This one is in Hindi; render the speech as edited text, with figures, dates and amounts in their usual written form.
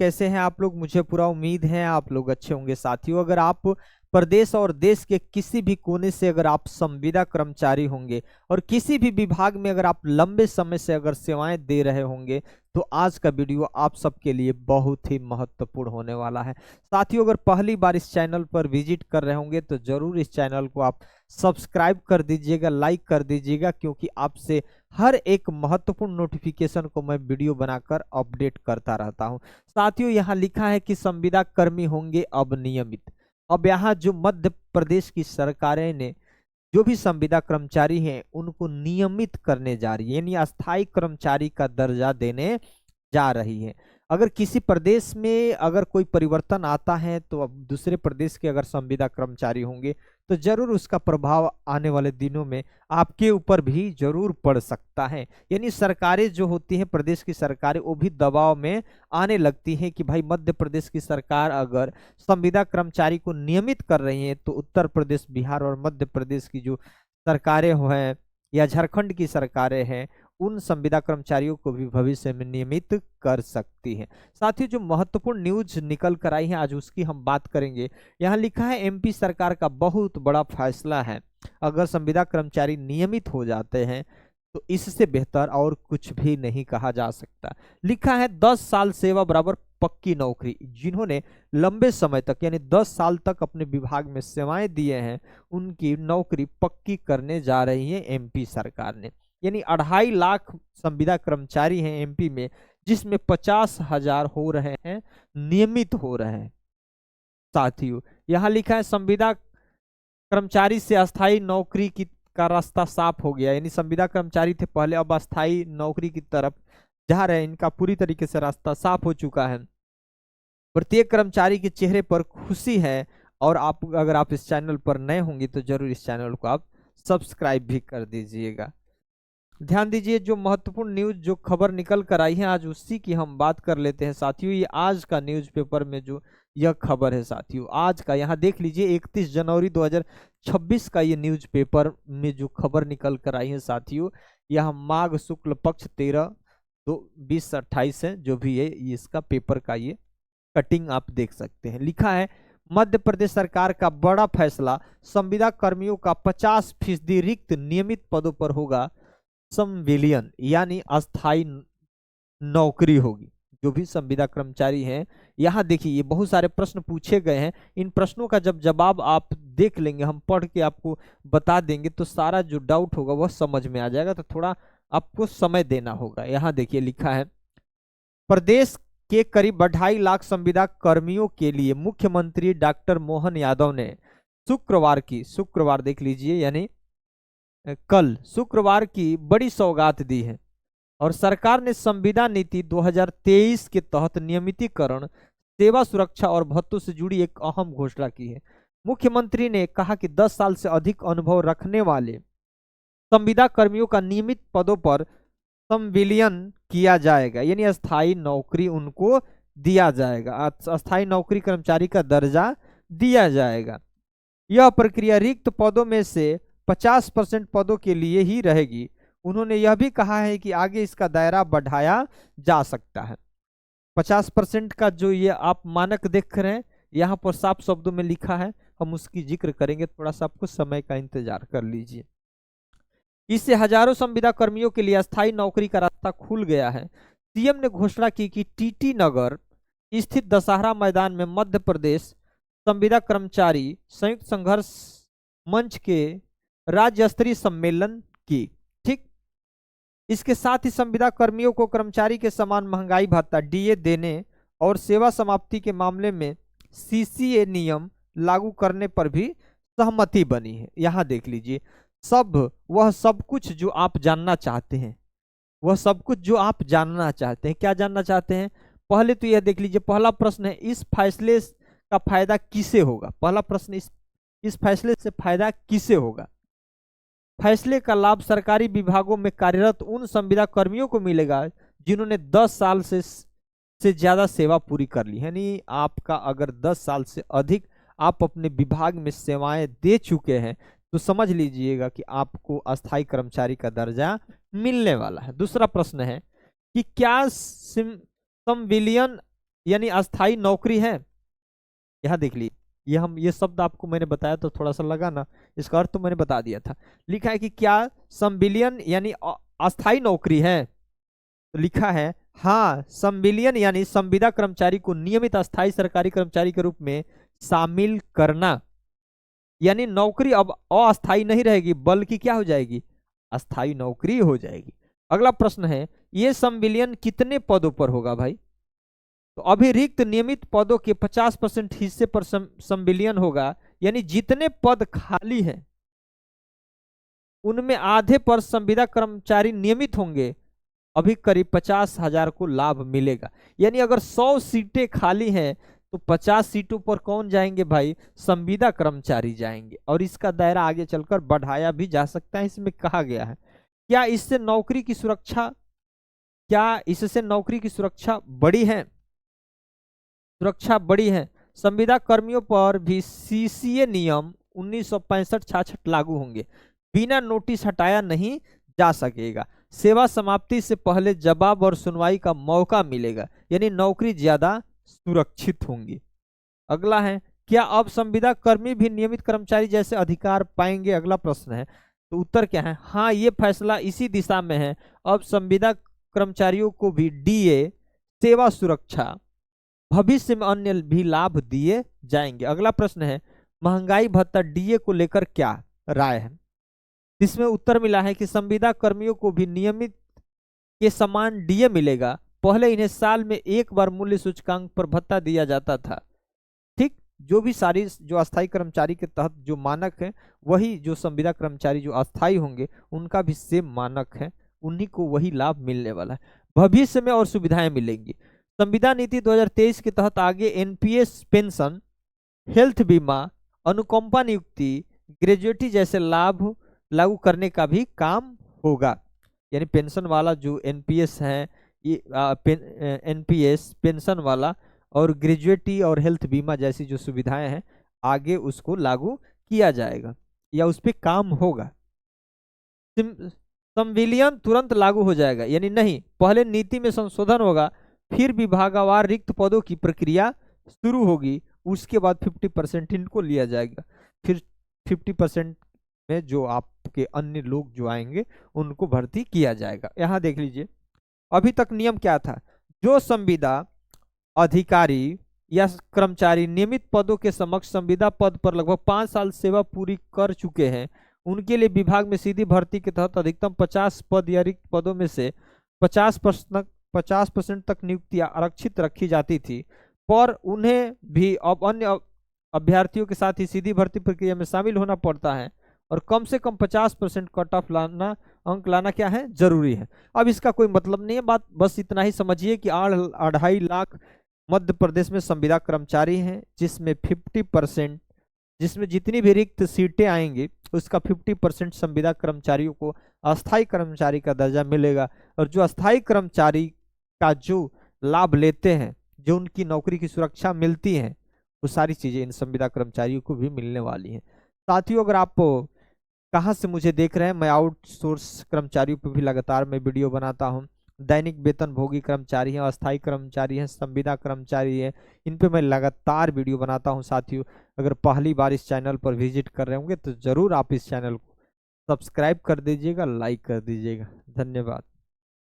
कैसे हैं आप लोग? मुझे पूरा उम्मीद है आप लोग अच्छे होंगे। साथियों, अगर आप प्रदेश और देश के किसी भी कोने से अगर आप संविदा कर्मचारी होंगे और किसी भी विभाग में अगर आप लंबे समय से अगर सेवाएं दे रहे होंगे, तो आज का वीडियो आप सबके लिए बहुत ही महत्वपूर्ण होने वाला है। साथियों, अगर पहली बार इस चैनल पर विजिट कर रहे होंगे तो जरूर इस चैनल को आप सब्सक्राइब कर दीजिएगा, लाइक कर दीजिएगा, क्योंकि आपसे हर एक महत्वपूर्ण नोटिफिकेशन को मैं वीडियो बनाकर अपडेट करता रहता हूं। साथियों, यहाँ लिखा है कि संविदा कर्मी होंगे अब नियमित। अब यहाँ जो मध्य प्रदेश की सरकारें ने जो भी संविदा कर्मचारी हैं उनको नियमित करने जा रही है, यानी अस्थायी कर्मचारी का दर्जा देने जा रही है। अगर किसी प्रदेश में अगर कोई परिवर्तन आता है तो अब दूसरे प्रदेश के अगर संविदा कर्मचारी होंगे तो जरूर उसका प्रभाव आने वाले दिनों में आपके ऊपर भी जरूर पड़ सकता है। यानी सरकारें जो होती हैं, प्रदेश की सरकारें, वो भी दबाव में आने लगती हैं कि भाई मध्य प्रदेश की सरकार अगर संविदा कर्मचारी को नियमित कर रही है तो उत्तर प्रदेश, बिहार और मध्य प्रदेश की जो सरकारें हैं या झारखंड की सरकारें हैं उन संविदा कर्मचारियों को भी भविष्य में नियमित कर सकती है। साथ ही जो महत्वपूर्ण न्यूज निकल कर आई है आज उसकी हम बात करेंगे। यहाँ लिखा है एमपी सरकार का बहुत बड़ा फैसला है, अगर संविदा कर्मचारी नियमित हो जाते हैं तो इससे बेहतर और कुछ भी नहीं कहा जा सकता। लिखा है 10 साल सेवा बराबर पक्की नौकरी। जिन्होंने लंबे समय तक यानी 10 साल तक अपने विभाग में सेवाएं दिए हैं उनकी नौकरी पक्की करने जा रही है एमपी सरकार ने। यानी 2.5 लाख संविदा कर्मचारी हैं एमपी में, जिसमें 50,000 हो रहे हैं नियमित हो रहे हैं। साथियों, यहाँ लिखा है संविदा कर्मचारी से अस्थायी नौकरी की का रास्ता साफ हो गया। यानी संविदा कर्मचारी थे पहले, अब अस्थायी नौकरी की तरफ जा रहे हैं। इनका पूरी तरीके से रास्ता साफ हो चुका है। प्रत्येक कर्मचारी के चेहरे पर खुशी है। और आप अगर आप इस चैनल पर नए होंगे तो जरूर इस चैनल को आप सब्सक्राइब भी कर दीजिएगा। ध्यान दीजिए, जो महत्वपूर्ण न्यूज जो खबर निकल कर आई है आज उसी की हम बात कर लेते हैं। साथियों, ये आज का न्यूज़पेपर में जो यह खबर है, साथियों आज का यहाँ देख लीजिए 31 जनवरी 2026 का ये न्यूज़पेपर में जो खबर निकल कर आई है। साथियों, यह माघ शुक्ल पक्ष 13/2/2028 है, जो भी है इसका पेपर का ये कटिंग आप देख सकते हैं। लिखा है मध्य प्रदेश सरकार का बड़ा फैसला, संविदा कर्मियों का 50% रिक्त नियमित पदों पर होगा संविलियन, यानी अस्थाई नौकरी होगी। जो भी संविदा कर्मचारी हैं, यहाँ देखिए ये बहुत सारे प्रश्न पूछे गए हैं। इन प्रश्नों का जब जवाब आप देख लेंगे, हम पढ़ के आपको बता देंगे तो सारा जो डाउट होगा वह समझ में आ जाएगा। तो थोड़ा आपको समय देना होगा। यहाँ देखिए लिखा है प्रदेश के करीब 2.5 लाख संविदा कर्मियों के लिए मुख्यमंत्री डॉक्टर मोहन यादव ने शुक्रवार देख लीजिए यानी कल शुक्रवार की बड़ी सौगात दी है। और सरकार ने संविदा नीति 2023 के तहत नियमितीकरण, सेवा सुरक्षा और भत्तों से जुड़ी एक अहम घोषणा की है। मुख्यमंत्री ने कहा कि 10 साल से अधिक अनुभव रखने वाले संविदा कर्मियों का नियमित पदों पर संविलियन किया जाएगा, यानी अस्थायी नौकरी उनको दिया जाएगा, अस्थायी नौकरी कर्मचारी का दर्जा दिया जाएगा। यह प्रक्रिया रिक्त पदों में से 50% पदों के लिए ही रहेगी। उन्होंने यह भी कहा है कि आगे इसका दायरा बढ़ाया जा सकता है। 50% का जो ये आप मानक देख रहे हैं यहाँ पर साफ शब्दों में लिखा है, हम उसकी जिक्र करेंगे, थोड़ा सा आपको समय का इंतजार कर लीजिए। इससे हजारों संविदा कर्मियों के लिए अस्थायी नौकरी का रास्ता खुल गया है। सीएम ने घोषणा की कि टीटी नगर स्थित दशहरा मैदान में मध्य प्रदेश संविदा कर्मचारी संयुक्त संघर्ष मंच के राज्य स्तरीय सम्मेलन की। ठीक, इसके साथ ही संविदा कर्मियों को कर्मचारी के समान महंगाई भत्ता डीए देने और सेवा समाप्ति के मामले में सीसीए नियम लागू करने पर भी सहमति बनी है। यहाँ देख लीजिए वह सब कुछ जो आप जानना चाहते हैं, वह सब कुछ जो आप जानना चाहते हैं। क्या जानना चाहते हैं? पहले तो यह देख लीजिए, पहला प्रश्न है इस फैसले का फायदा किसे होगा। पहला प्रश्न, इस फैसले से फायदा किसे होगा? फैसले का लाभ सरकारी विभागों में कार्यरत उन संविदा कर्मियों को मिलेगा जिन्होंने 10 साल से ज्यादा सेवा पूरी कर ली। यानी आपका अगर 10 साल से अधिक आप अपने विभाग में सेवाएं दे चुके हैं तो समझ लीजिएगा कि आपको अस्थायी कर्मचारी का दर्जा मिलने वाला है। दूसरा प्रश्न है कि क्या संविलियन यानी अस्थाई नौकरी है। यहाँ देख लीजिए, ये शब्द आपको मैंने बताया तो थोड़ा सा लगा ना, इसका अर्थ तो मैंने बता दिया था। लिखा है कि क्या संविलियन यानी अस्थाई नौकरी है, तो लिखा है हाँ, संविलियन यानी संविदा कर्मचारी को नियमित अस्थाई सरकारी कर्मचारी के रूप में शामिल करना। यानी नौकरी अब अस्थाई नहीं रहेगी, बल्कि क्या हो जाएगी, अस्थाई नौकरी हो जाएगी। अगला प्रश्न है, ये संविलियन कितने पदों पर होगा भाई? तो अभी रिक्त नियमित पदों के 50% हिस्से पर संविलियन होगा, यानी जितने पद खाली हैं उनमें आधे पर संविदा कर्मचारी नियमित होंगे। अभी करीब 50,000 को लाभ मिलेगा। यानी अगर 100 सीटें खाली हैं तो 50 सीटों पर कौन जाएंगे भाई? संविदा कर्मचारी जाएंगे। और इसका दायरा आगे चलकर बढ़ाया भी जा सकता है, इसमें कहा गया है। क्या इससे नौकरी की सुरक्षा बड़ी है? सुरक्षा बड़ी है। संविदा कर्मियों पर भी सीसीए नियम 1965-66 लागू होंगे। बिना नोटिस हटाया नहीं जा सकेगा। सेवा समाप्ति से पहले जवाब और सुनवाई का मौका मिलेगा, यानी नौकरी ज्यादा सुरक्षित होंगी। अगला है, क्या अब संविदा कर्मी भी नियमित कर्मचारी जैसे अधिकार पाएंगे? अगला प्रश्न है, तो उत्तर क्या है? हाँ, ये फैसला इसी दिशा में है। अब संविदा कर्मचारियों को भी डीए, सेवा सुरक्षा, भविष्य में अन्य भी लाभ दिए जाएंगे। अगला प्रश्न है, महंगाई भत्ता डीए को लेकर क्या राय है? इसमें उत्तर मिला है कि संविदा कर्मियों को भी नियमित के समान डीए मिलेगा। पहले इन्हें साल में एक बार मूल्य सूचकांक पर भत्ता दिया जाता था। ठीक, जो भी सारी जो अस्थायी कर्मचारी के तहत जो मानक है, वही जो संविदा कर्मचारी जो अस्थायी होंगे उनका भी सेम मानक है, उन्हीं को वही लाभ मिलने वाला है। भविष्य में और सुविधाएं मिलेंगी। संविदा नीति 2023 के तहत आगे एनपीएस पेंशन, हेल्थ बीमा, अनुकंपा नियुक्ति, ग्रेजुएटी जैसे लाभ लागू करने का भी काम होगा। यानी पेंशन वाला जो एनपीएस है, ये एनपीएस पेंशन वाला और ग्रेजुएटी और हेल्थ बीमा जैसी जो सुविधाएं हैं, आगे उसको लागू किया जाएगा या उस पर काम होगा। संविलियन तुरंत लागू हो जाएगा यानी नहीं, पहले नीति में संशोधन होगा, फिर विभागवार रिक्त पदों की प्रक्रिया शुरू होगी, उसके बाद 50% इनको लिया जाएगा, फिर 50% में जो आपके अन्य लोग जो आएंगे उनको भर्ती किया जाएगा। यहाँ देख लीजिए, अभी तक नियम क्या था? जो संविदा अधिकारी या कर्मचारी नियमित पदों के समक्ष संविदा पद पर लगभग 5 साल सेवा पूरी कर चुके हैं, उनके लिए विभाग में सीधी भर्ती के तहत अधिकतम 50 पद या रिक्त पदों में से 50% तक नियुक्तियां आरक्षित रखी जाती थी। पर उन्हें भी अब अन्य अभ्यर्थियों के साथ ही सीधी भर्ती प्रक्रिया में शामिल होना पड़ता है और कम से कम 50% कट ऑफ लाना, अंक लाना क्या है, जरूरी है। अब इसका कोई मतलब नहीं है, बात बस इतना ही समझिए कि 2.5 लाख मध्य प्रदेश में संविदा कर्मचारी हैं, जिसमें 50%, जिसमें जितनी भी रिक्त सीटें आएंगी उसका 50% संविदा कर्मचारियों को अस्थायी कर्मचारी का दर्जा मिलेगा। और जो अस्थायी कर्मचारी का जो लाभ लेते हैं, जो उनकी नौकरी की सुरक्षा मिलती है, वो सारी चीजें इन संविदा कर्मचारियों को भी मिलने वाली हैं। साथियों, अगर आप कहाँ से मुझे देख रहे हैं, मैं आउटसोर्स कर्मचारियों पर भी लगातार मैं वीडियो बनाता हूँ। दैनिक वेतन भोगी कर्मचारी हैं, अस्थायी कर्मचारी हैं, संविदा कर्मचारी हैं, इन पे मैं लगातार वीडियो बनाता हूं। साथियों, अगर पहली बार इस चैनल पर विजिट कर रहे होंगे तो जरूर आप इस चैनल को सब्सक्राइब कर दीजिएगा, लाइक कर दीजिएगा। धन्यवाद।